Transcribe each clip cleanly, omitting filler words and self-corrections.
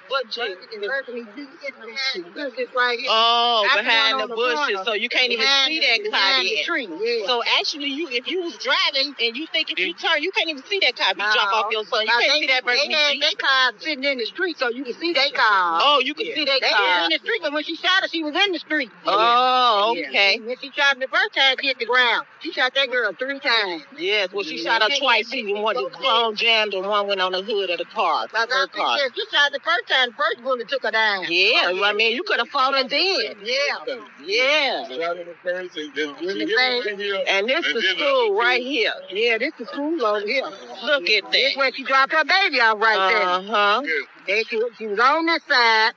What Jeep? Oh, I behind the the bushes, corner, so you can't even see that car the yet. tree. Yeah. So actually, if you was driving and you think if you turn, you can't even see that car. If you jump off your son, you can't see that person. They had their car sitting in the street, so you can see their car. Oh, you can see their car. They was in the street, but when she shot her, she was in the street. Oh, okay. Yeah. When she shot her the first time, she hit the ground. She shot that girl 3 times. Yes, well, she shot her twice. She one the clone jammed and one went on the hood of the car. Her car. She shot the first time, the first bullet took her down. Yeah, I mean, you could have fought her then. Yeah. And this is school right here. Yeah, this is school over here. Look at that. This where she dropped her baby off right there. Uh-huh. She was on that side.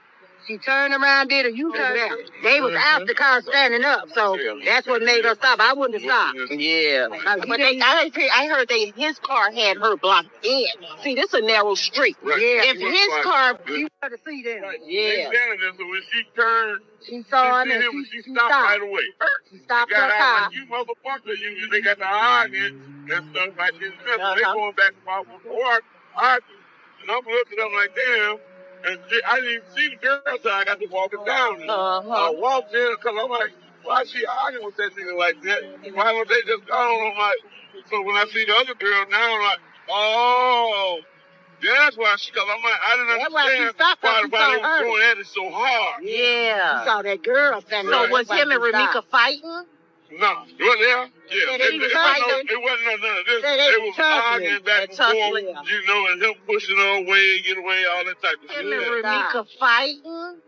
She turned around, did a U-turn. They was out the car standing up, so that's what made her stop. I wouldn't have stopped. Yeah. But I heard his car had her blocked in. See, this is a narrow street. Right. Yeah. If his car... You wanted to see them. Yeah. So when she turned, she saw him and she stopped right away. She stopped her car. You motherfucker, they got the arguing and stuff like this. They going back and forth with the park, arguing. And I'm looking up like, damn. And I didn't even see the girl, so I got to walking down. I walked in because I'm like, why she arguing with that nigga like that? Why don't they just go on? I'm like, so when I see the other girl now, I'm like, oh, that's why because I'm like, I didn't understand why they was going at it so hard. Yeah. You saw that girl standing there. So was him and Romeca fighting? No. Well, yeah. It wasn't none of this. They was arguing back and forth, and him pushing her away, get away, all that type of shit. Him and Romeca fighting?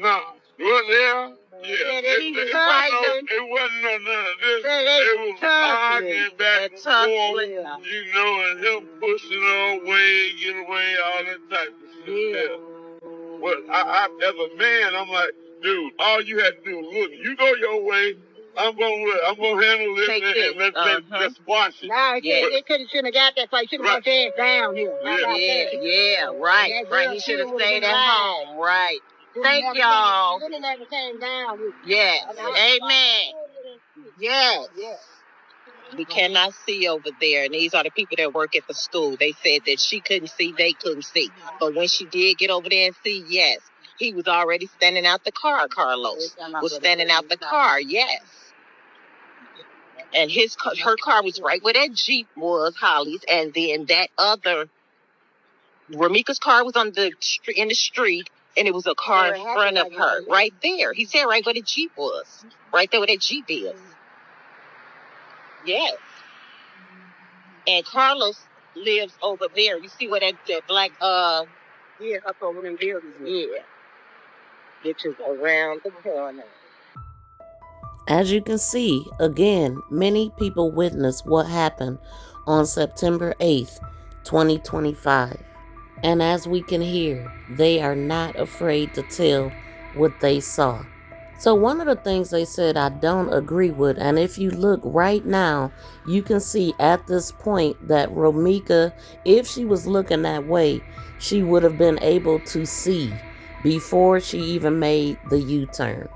No. Well, yeah. It wasn't none of this. They was arguing back and forth, and him pushing her away, get away, all that type of shit. Yeah. Well, I as a man, I'm like, dude, all you had to do was look. You go your way. I'm gonna handle this and let's squash it. Nah, it shouldn't have got that fight. Should have got that down here. Yeah, right. He should have stayed at home. Right. Thank y'all. Yes. Amen. Yes. We cannot see over there. And these are the people that work at the school. They said that she couldn't see, they couldn't see. But when she did get over there and see, yes. He was already standing out the car, Carlos. Was standing out the car, yes. And her car was right where that Jeep was, Holly's. And then that other, Romeca's car was in the street. And it was a car in front of her, right there. He said right where the Jeep was. Right there where that Jeep is. Yes. And Carlos lives over there. You see where that black, yeah, up over them buildings. Yeah. Which is around the corner. As you can see, again, many people witnessed what happened on September 8th, 2025. And as we can hear, they are not afraid to tell what they saw. So one of the things they said I don't agree with, and if you look right now, you can see at this point that Romeca, if she was looking that way, she would have been able to see before she even made the U-turn.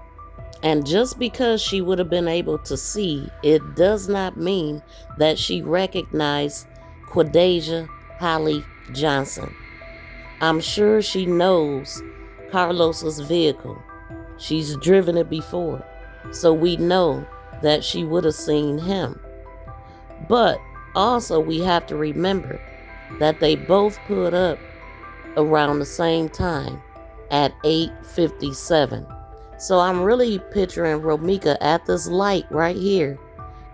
And just because she would have been able to see, it does not mean that she recognized Quadasia Holly Johnson. I'm sure she knows Carlos's vehicle. She's driven it before, so we know that she would have seen him. But also we have to remember that they both put up around the same time at 8:57. So I'm really picturing Romeca at this light right here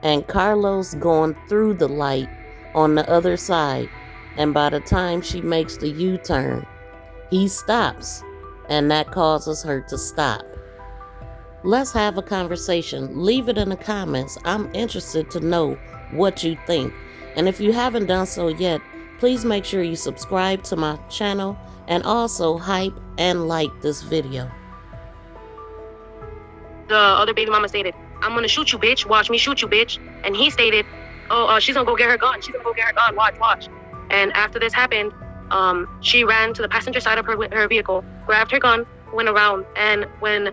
and Carlos going through the light on the other side. And by the time she makes the U-turn, he stops, and that causes her to stop. Let's have a conversation. Leave it in the comments. I'm interested to know what you think. And if you haven't done so yet, please make sure you subscribe to my channel and also hype and like this video. The other baby mama stated, "I'm gonna shoot you, bitch. Watch me shoot you, bitch." And he stated, "Oh, she's gonna go get her gun. She's gonna go get her gun. Watch." And after this happened, she ran to the passenger side of her vehicle, grabbed her gun, went around, and when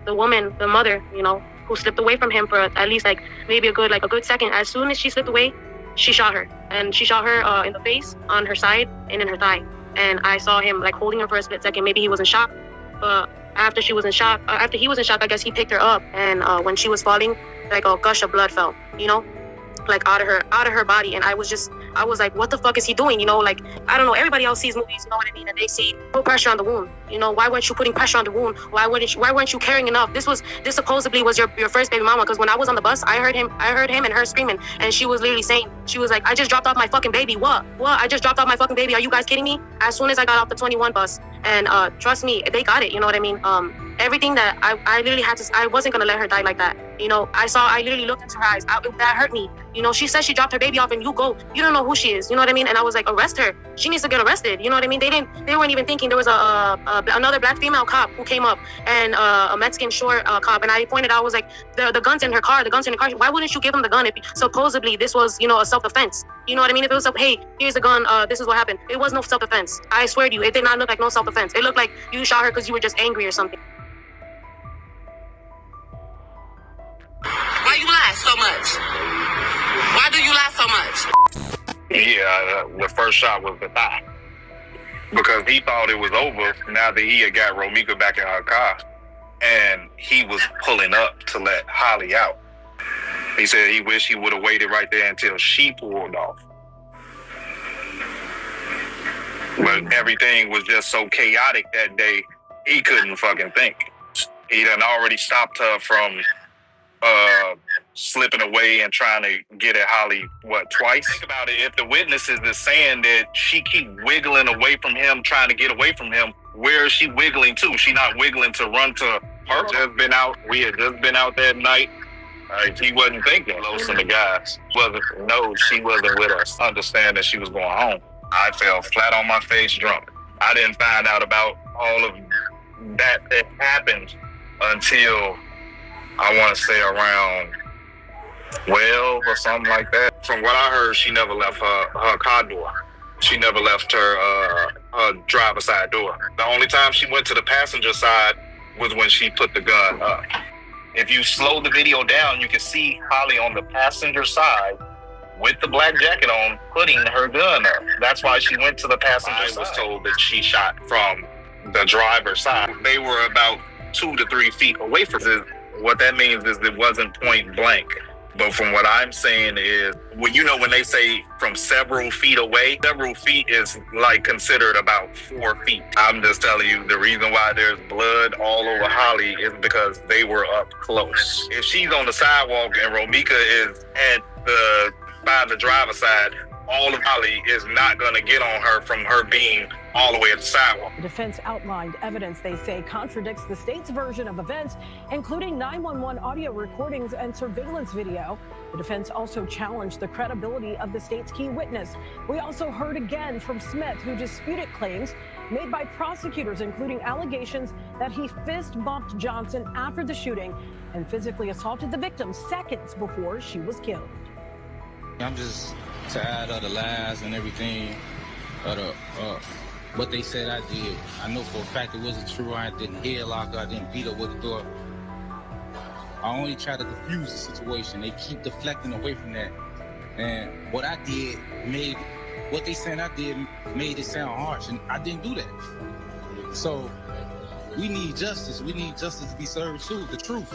the woman, the mother, who slipped away from him for at least maybe a good second, as soon as she slipped away, she shot her, and she shot her in the face, on her side, and in her thigh. and I saw him like holding her for a split second. Maybe he was in shock, but after he was in shock, I guess he picked her up, and when she was falling, like a gush of blood fell, like out of her body. And I was like, what the fuck is he doing? Like, I don't know, everybody else sees movies, you know what I mean, and they see put pressure on the wound. Why weren't you putting pressure on the wound? Why weren't you caring enough? This supposedly was your first baby mama, because when I was on the bus, I heard him and her screaming, and she was literally saying, she was like, I just dropped off my fucking baby. What? I just dropped off my fucking baby. Are you guys kidding me? As soon as I got off the 21 bus, and trust me, they got it, you know what I mean? Everything that I literally had to, I wasn't gonna let her die like that. I literally looked into her eyes. That hurt me. She said she dropped her baby off, and you don't know who she is, you know what I mean? And I was like, arrest her. She needs to get arrested, you know what I mean? They weren't even thinking. There was another black female cop who came up, and a Mexican short cop, and I pointed out, I was like, the gun's in her car, why wouldn't you give him the gun if supposedly this was, a self-defense? You know what I mean? If it was hey, here's the gun, this is what happened. It was no self-defense. I swear to you, it did not look like no self-defense. It looked like you shot her because you were just angry or something. Why you lie so much? Why do you lie so much? Yeah, the first shot was the thigh. Because he thought it was over now that he had got Romeca back in her car. And he was pulling up to let Holly out. He said he wished he would have waited right there until she pulled off. But everything was just so chaotic that day, he couldn't fucking think. He done already stopped her from slipping away and trying to get at Holly, twice? Think about it. If the witnesses is saying that she keep wiggling away from him, trying to get away from him, where is she wiggling to? She not wiggling to run to her. We had just been out that night. He wasn't thinking close to the guys. She wasn't with us. Understand she was going home. I fell flat on my face drunk. I didn't find out about all of that happened until I want to say around 12 or something like that. From what I heard, she never left her car door. She never left her driver's side door. The only time she went to the passenger side was when she put the gun up. If you slow the video down, you can see Holly on the passenger side with the black jacket on, putting her gun up. That's why she went to the passenger side. I was told that she shot from the driver's side. They were about 2 to 3 feet away from it. What that means is it wasn't point blank. But from what I'm saying is, when they say from several feet away, several feet is like considered about 4 feet. I'm just telling you, the reason why there's blood all over Holly is because they were up close. If she's on the sidewalk and Romeca is by the driver's side, all of Holly is not going to get on her from her being all the way at the sidewalk. The defense outlined evidence they say contradicts the state's version of events, including 911 audio recordings and surveillance video. The defense also challenged the credibility of the state's key witness. We also heard again from Smith, who disputed claims made by prosecutors, including allegations that he fist bumped Johnson after the shooting and physically assaulted the victim seconds before she was killed. I'm just tired of the lies and everything, what they said I did. I know for a fact it wasn't true. I didn't headlock her, I didn't beat her with the door. I only try to diffuse the situation. They keep deflecting away from that. And what I did what they said I did made it sound harsh, and I didn't do that. So we need justice. We need justice to be served too, the truth.